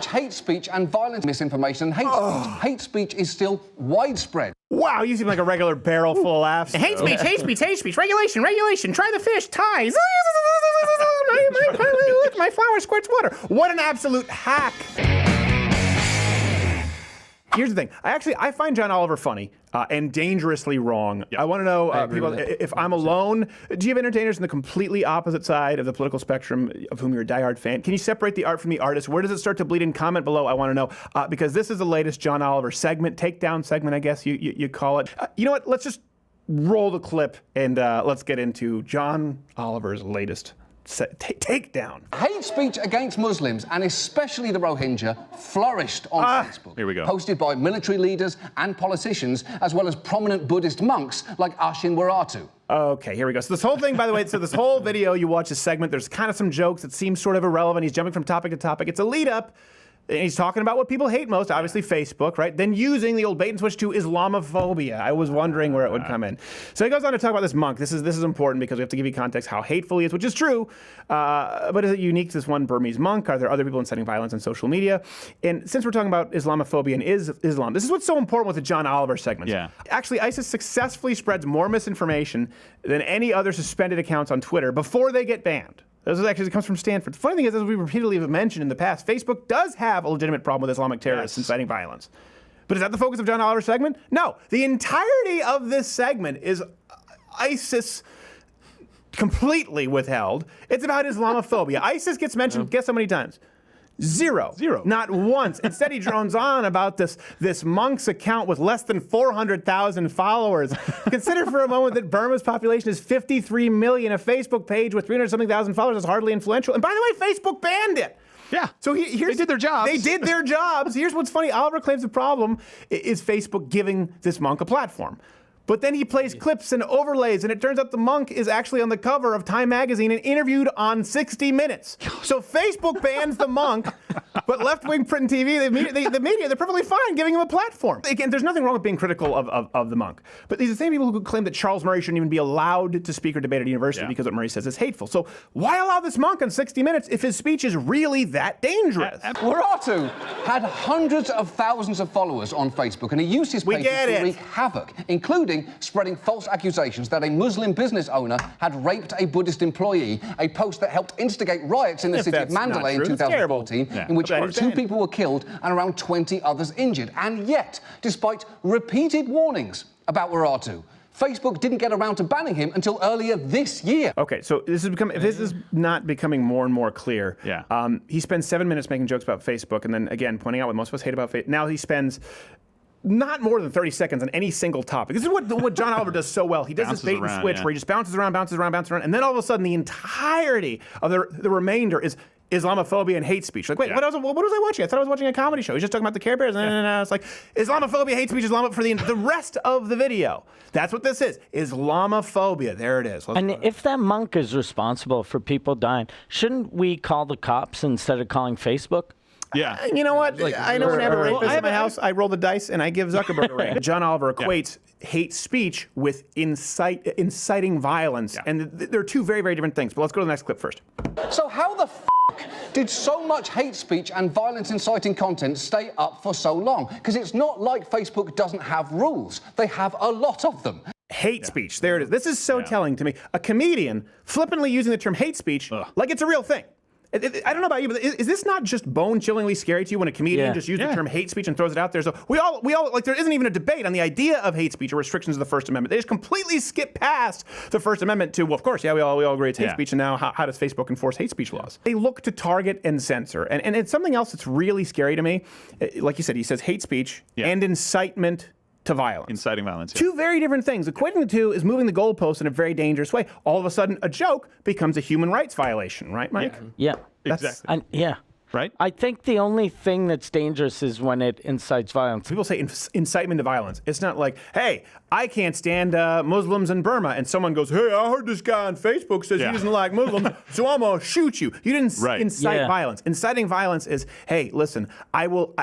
Hate speech and violence, misinformation, hate speech is still widespread. Wow, you seem like a regular barrel full of laughs. Hate speech, hate speech, hate speech, regulation, regulation, try the fish, ties. My flower squirts water. What an absolute hack. Here's the thing. I find John Oliver funny and dangerously wrong. Yep. I want to know, people, if I'm alone, do you have entertainers on the completely opposite side of the political spectrum of whom you're a diehard fan? Can you separate the art from the artist? Where does it start to bleed in? Comment below. I want to know. Because this is the latest John Oliver segment, takedown segment, I guess you call it. You know what? Let's just roll the clip and let's get into John Oliver's latest takedown. Hate speech against Muslims, and especially the Rohingya, flourished on Facebook. Here we go. Posted by military leaders and politicians, as well as prominent Buddhist monks like Ashin Waratu. Okay, here we go. So this whole thing, by the way, so this whole video, you watch this segment, there's kind of some jokes that seem sort of irrelevant. He's jumping from topic to topic. It's a lead up. And he's talking about what people hate most, obviously Facebook, right? Then using the old bait and switch to Islamophobia. I was wondering where it would come in. So he goes on to talk about this monk. This is important because we have to give you context how hateful he is, which is true. But is it unique to this one Burmese monk? Are there other people inciting violence on social media? And since we're talking about Islamophobia and Islam, this is what's so important with the John Oliver segments. Yeah. Actually, ISIS successfully spreads more misinformation than any other suspended accounts on Twitter before they get banned. This actually comes from Stanford. The funny thing is, as we repeatedly have mentioned in the past, Facebook does have a legitimate problem with Islamic terrorists inciting violence. But is that the focus of John Oliver's segment? No. The entirety of this segment is ISIS completely withheld. It's about Islamophobia. ISIS gets mentioned, guess how many times? Zero. Not once. Instead, he drones on about this monk's account with less than 400,000 followers. Consider for a moment that Burma's population is 53 million. A Facebook page with 300-something thousand followers is hardly influential. And by the way, Facebook banned it. Yeah. So here's, they did their jobs. They did their jobs. Here's what's funny. Oliver claims the problem is Facebook giving this monk a platform. But then he plays clips and overlays, and it turns out the monk is actually on the cover of Time magazine and interviewed on 60 Minutes. So Facebook bans the monk, but left-wing print and TV, the media, they're perfectly fine giving him a platform. Again, there's nothing wrong with being critical of the monk. But these are the same people who claim that Charles Murray shouldn't even be allowed to speak or debate at a university because what Murray says is hateful. So why allow this monk on 60 Minutes if his speech is really that dangerous? Waratu had hundreds of thousands of followers on Facebook, and he used his page to wreak havoc, including spreading false accusations that a Muslim business owner had raped a Buddhist employee, a post that helped instigate riots in the city of Mandalay in 2014, in which 2 people were killed and around 20 others injured. And yet, despite repeated warnings about Waratu, Facebook didn't get around to banning him until earlier this year. Okay, so this is not becoming more and more clear. Yeah. He spends 7 minutes making jokes about Facebook, and then again pointing out what most of us hate about Facebook. Now he spends not more than 30 seconds on any single topic. This is what John Oliver does so well. He does this bait and switch where he just bounces around, and then all of a sudden the entirety of the remainder is Islamophobia and hate speech. Like, wait, what was I watching? I thought I was watching a comedy show. He's just talking about the Care Bears. And it's like, Islamophobia, hate speech, Islamophobia for the rest of the video. That's what this is. Islamophobia. There it is. And if that monk is responsible for people dying, shouldn't we call the cops instead of calling Facebook? Yeah. You know what? I know whenever I rapist in my house, I roll the dice and I give Zuckerberg a ring. John Oliver equates hate speech with inciting violence. And they're 2 very, very different things. But let's go to the next clip first. So how the did so much hate speech and violence inciting content stay up for so long? Because it's not like Facebook doesn't have rules. They have a lot of them. Hate speech. There it is. This is so telling to me. A comedian flippantly using the term hate speech like it's a real thing. I don't know about you, but is this not just bone-chillingly scary to you when a comedian just uses the term hate speech and throws it out there? So we all like, there isn't even a debate on the idea of hate speech or restrictions of the First Amendment. They just completely skip past the First Amendment to, well, of course, we all agree it's hate speech, and now how does Facebook enforce hate speech laws? They look to target and censor, and it's something else that's really scary to me. Like you said, he says hate speech and incitement to violence. Inciting violence. 2 very different things. Equating the 2 is moving the goalpost in a very dangerous way. All of a sudden, a joke becomes a human rights violation, right, Mike? Yeah. Exactly. Right? I think the only thing that's dangerous is when it incites violence. People say incitement to violence. It's not like, hey, I can't stand Muslims in Burma, and someone goes, hey, I heard this guy on Facebook says he doesn't like Muslims, so I'm gonna shoot you. You didn't incite violence. Inciting violence is, hey, listen, I will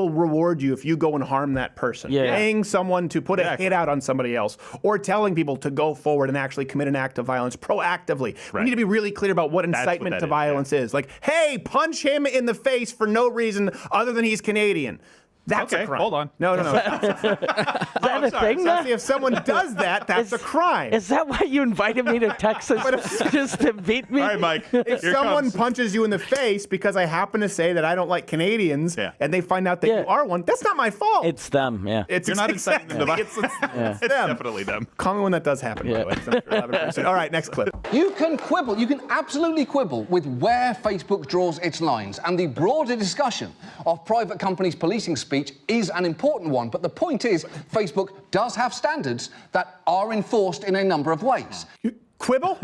reward you if you go and harm that person. Paying someone to put a hit out on somebody else, or telling people to go forward and actually commit an act of violence proactively. We need to be really clear about what incitement to violence is. Like, hey, punch him in the face for no reason other than he's Canadian. That's a crime. Hold on. No. Is that a thing? So if someone does that, that's a crime. Is that why you invited me to Texas just to beat me? All right, Mike. If someone punches you in the face because I happen to say that I don't like Canadians, and they find out that you are one, that's not my fault. It's them, yeah. You're not inciting them to violence. It's them. Definitely them. Call me when that does happen, by the way. I'm sure 11%. All right, next clip. You can quibble, you can absolutely quibble with where Facebook draws its lines, and the broader discussion of private companies policing speech is an important one, but the point is Facebook does have standards that are enforced in a number of ways. Quibble?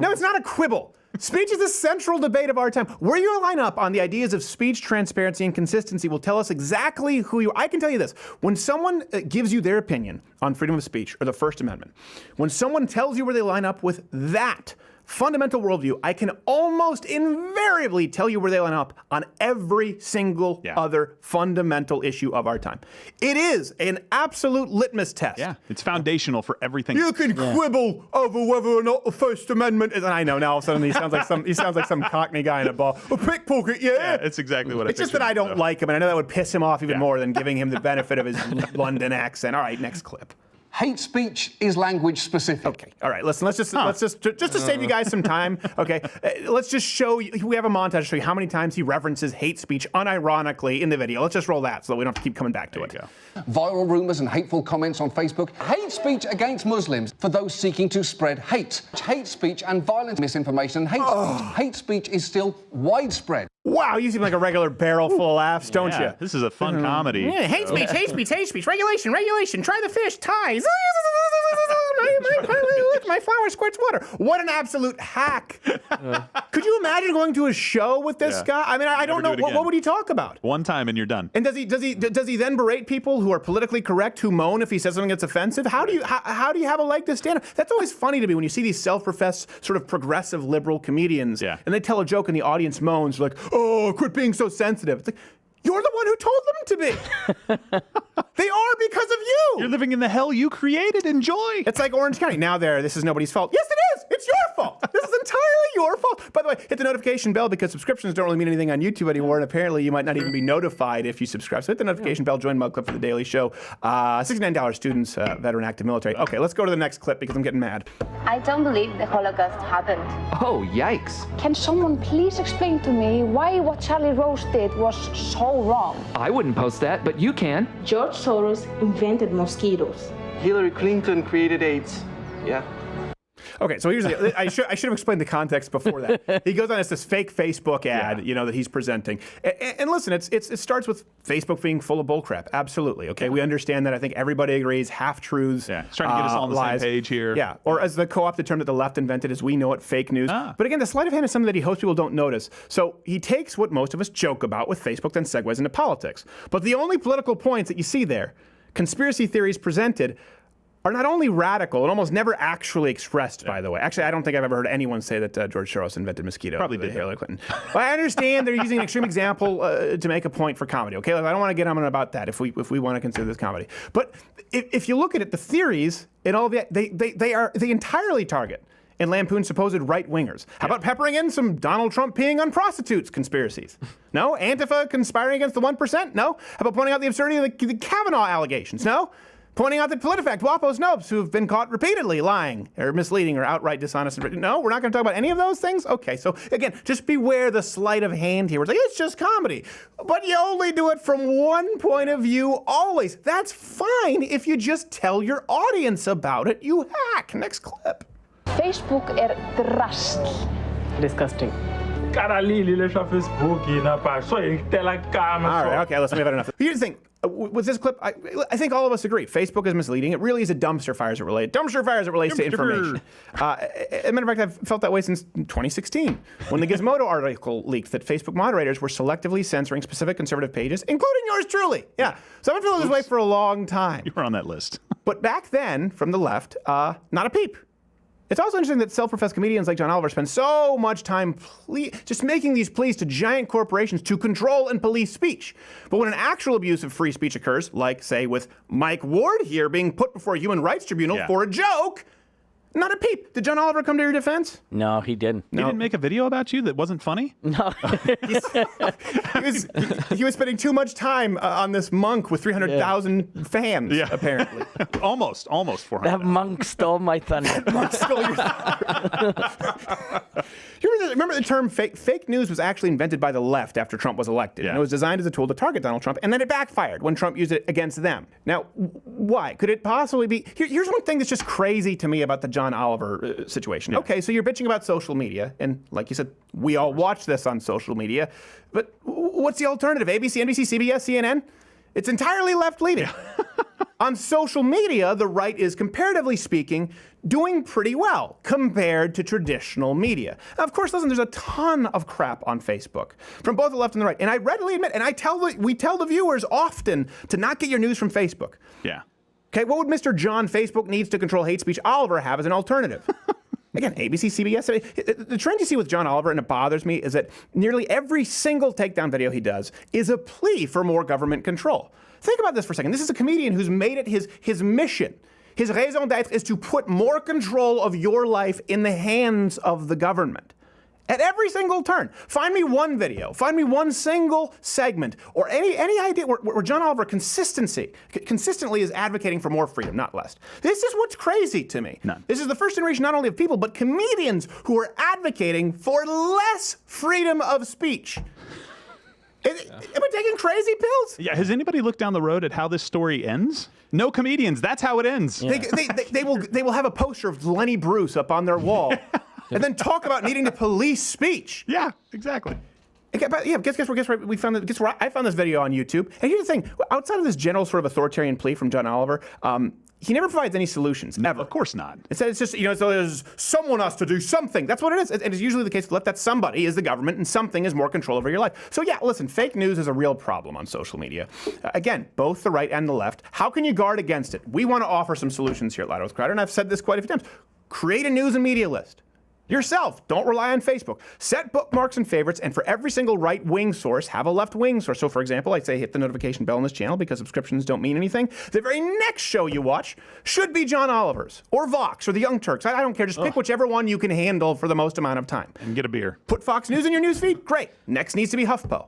No, it's not a quibble. Speech is the central debate of our time. Where you line up on the ideas of speech, transparency, and consistency will tell us exactly who you are. I can tell you this. When someone gives you their opinion on freedom of speech or the First Amendment, when someone tells you where they line up with that fundamental worldview, I can almost invariably tell you where they line up on every single other fundamental issue of our time. It is an absolute litmus test. Yeah, it's foundational for everything. You can quibble over whether or not the First Amendment is. And I know now all of a sudden he sounds like some Cockney guy in a bar. A pickpocket, Yeah, it's exactly what it's just that I don't like him, and I know that would piss him off even more than giving him the benefit of his London accent. All right, next clip. Hate speech is language specific. Okay, all right. Listen, let's just to save you guys some time. Okay, let's just show you. We have a montage to show you how many times he references hate speech unironically in the video. Let's just roll that so that we don't have to keep coming back to it. Viral rumors and hateful comments on Facebook. Hate speech against Muslims for those seeking to spread hate. Hate speech and violent misinformation and hate speech. Hate speech is still widespread. Wow, you seem like a regular barrel full of laughs, don't you? This is a fun comedy. Yeah, hate speech, hate speech, hate speech. Regulation, regulation. Try the fish. Ties. My flower squirts water. What an absolute hack. Could you imagine going to a show with this guy? I mean, I don't know. What would he talk about? One time and you're done. And does he then berate people who are politically correct who moan if he says something that's offensive? How do you have a leg to stand on? That's always funny to me when you see these self-professed sort of progressive liberal comedians and they tell a joke and the audience moans like, "Oh, quit being so sensitive." It's like, you're the one who told them to be. They are because of you. You're living in the hell you created. Enjoy. It's like Orange County. Now this is nobody's fault. Yes, it is. It's your fault. This is entirely your fault. By the way, hit the notification bell because subscriptions don't really mean anything on YouTube anymore, and apparently you might not even be notified if you subscribe. So hit the notification bell, join Mug Club for the Daily Show. $69 students, veteran active military. Okay, let's go to the next clip because I'm getting mad. I don't believe the Holocaust happened. Oh, yikes. Can someone please explain to me why what Charlie Rose did was so wrong? I wouldn't post that, but you can. George Soros invented mosquitoes. Hillary Clinton created AIDS. Yeah. Okay, so here's the I should have explained the context before that. He goes on, it's this fake Facebook ad, that he's presenting. And listen, it starts with Facebook being full of bullcrap. Absolutely, okay? We understand that. I think everybody agrees, half-truths, It's trying to get us all on the lies. same page here. Yeah, or as the co-opted term that the left invented as we know it, fake news. But again, the sleight of hand is something that he hopes people don't notice. So he takes what most of us joke about with Facebook, then segues into politics. But the only political points that you see there, conspiracy theories presented, are not only radical and almost never actually expressed, by the way. Actually, I don't think I've ever heard anyone say that George Soros invented mosquito. Probably did. Hillary Clinton. But I understand they're using an extreme example to make a point for comedy. Okay, like, I don't want to get on about that if we want to consider this comedy. But if you look at it, the theories and all of that, they entirely target and lampoon supposed right-wingers. How about peppering in some Donald Trump peeing on prostitutes conspiracies? No? Antifa conspiring against the 1%? No? How about pointing out the absurdity of the Kavanaugh allegations? No? Pointing out that PolitiFact, WAPO snopes who have been caught repeatedly lying or misleading or outright dishonest. No, we're not going to talk about any of those things? Okay, so again, just beware the sleight of hand here. It's like, it's just comedy. But you only do it from one point of view always. That's fine if you just tell your audience about it, you hack. Next clip. Facebook drastic. Disgusting. All right, okay, listen, we've had enough. Here's the thing. With this clip, I think all of us agree. Facebook is misleading. It really is a dumpster fire as it relates to information. As a matter of fact, I've felt that way since 2016, when the Gizmodo article leaked that Facebook moderators were selectively censoring specific conservative pages, including yours truly. Yeah. So I've been feeling this way for a long time. You were on that list. But back then, from the left, not a peep. It's also interesting that self-professed comedians like John Oliver spend so much time just making these pleas to giant corporations to control and police speech. But when an actual abuse of free speech occurs, like, say, with Mike Ward here being put before a human rights tribunal for a joke, Not a peep. Did John Oliver come to your defense? No, he didn't. He didn't make a video about you that wasn't funny? No. He was spending too much time on this monk with 300,000 fans, apparently. almost 400. That monk stole my thunder. Monk stole your Remember the term fake news was actually invented by the left after Trump was elected. And it was designed as a tool to target Donald Trump, and then it backfired when Trump used it against them. Now, why? Could it possibly be? Here's one thing that's just crazy to me about the John Oliver situation. Okay, so you're bitching about social media, and like you said, we all watch this on social media, but what's the alternative? ABC, NBC, CBS, CNN? It's entirely left-leaning. On social media, the right is, comparatively speaking, doing pretty well compared to traditional media. Now, of course, listen, there's a ton of crap on Facebook from both the left and the right. And I readily admit, and we tell the viewers often to not get your news from Facebook. Yeah. Okay, what would Mr. John Facebook needs to control hate speech Oliver have as an alternative? Again, ABC, CBS. The trend you see with John Oliver, and it bothers me, is that nearly every single takedown video he does is a plea for more government control. Think about this for a second. This is a comedian who's made it his mission. His raison d'etre is to put more control of your life in the hands of the government. At every single turn. Find me one video, find me one single segment, or any idea where John Oliver consistently is advocating for more freedom, not less. This is what's crazy to me. None. This is the first generation not only of people, but comedians who are advocating for less freedom of speech. Am I taking crazy pills? Yeah, has anybody looked down the road at how this story ends? No comedians, that's how it ends. Yeah. They will have a poster of Lenny Bruce up on their wall. And then talk about needing to police speech. Yeah, exactly. Yeah, guess where we found it. Guess where I found this video on YouTube. And here's the thing: outside of this general sort of authoritarian plea from John Oliver, he never provides any solutions. Ever. Of course not. It's just so there's someone has to do something. That's what it is. And it's usually the case with the left that somebody is the government and something is more control over your life. So yeah, listen, fake news is a real problem on social media. Again, both the right and the left. How can you guard against it? We want to offer some solutions here at Loud with Crowder, and I've said this quite a few times. Create a news and media list. Yourself. Don't rely on Facebook. Set bookmarks and favorites, and for every single right-wing source, have a left-wing source. So, for example, I'd say hit the notification bell on this channel because subscriptions don't mean anything. The very next show you watch should be John Oliver's, or Vox, or the Young Turks. I don't care. Just pick whichever one you can handle for the most amount of time. And get a beer. Put Fox News in your newsfeed? Great. Next needs to be HuffPo.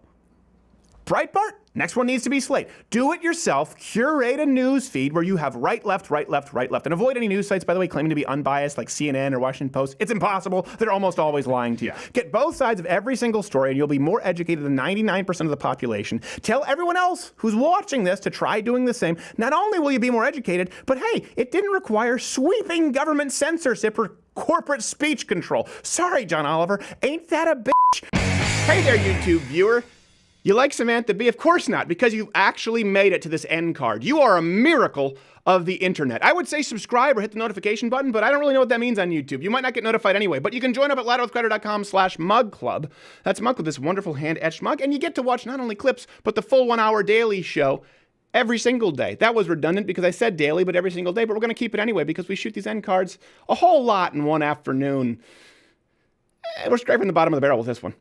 Breitbart? Next one needs to be Slate. Do it yourself. Curate a news feed where you have right, left, right, left, right, left. And avoid any news sites, by the way, claiming to be unbiased like CNN or Washington Post. It's impossible. They're almost always lying to you. Get both sides of every single story and you'll be more educated than 99% of the population. Tell everyone else who's watching this to try doing the same. Not only will you be more educated, but hey, it didn't require sweeping government censorship or corporate speech control. Sorry, John Oliver. Ain't that a bitch? Hey there, YouTube viewer. You like Samantha Bee? Of course not, because you actually made it to this end card. You are a miracle of the internet. I would say subscribe or hit the notification button, but I don't really know what that means on YouTube. You might not get notified anyway, but you can join up at loudwithcrowder.com/mug club. That's mug with this wonderful hand-etched mug, and you get to watch not only clips, but the full 1 hour daily show every single day. That was redundant because I said daily, but every single day, but we're going to keep it anyway because we shoot these end cards a whole lot in one afternoon. We're scraping the bottom of the barrel with this one.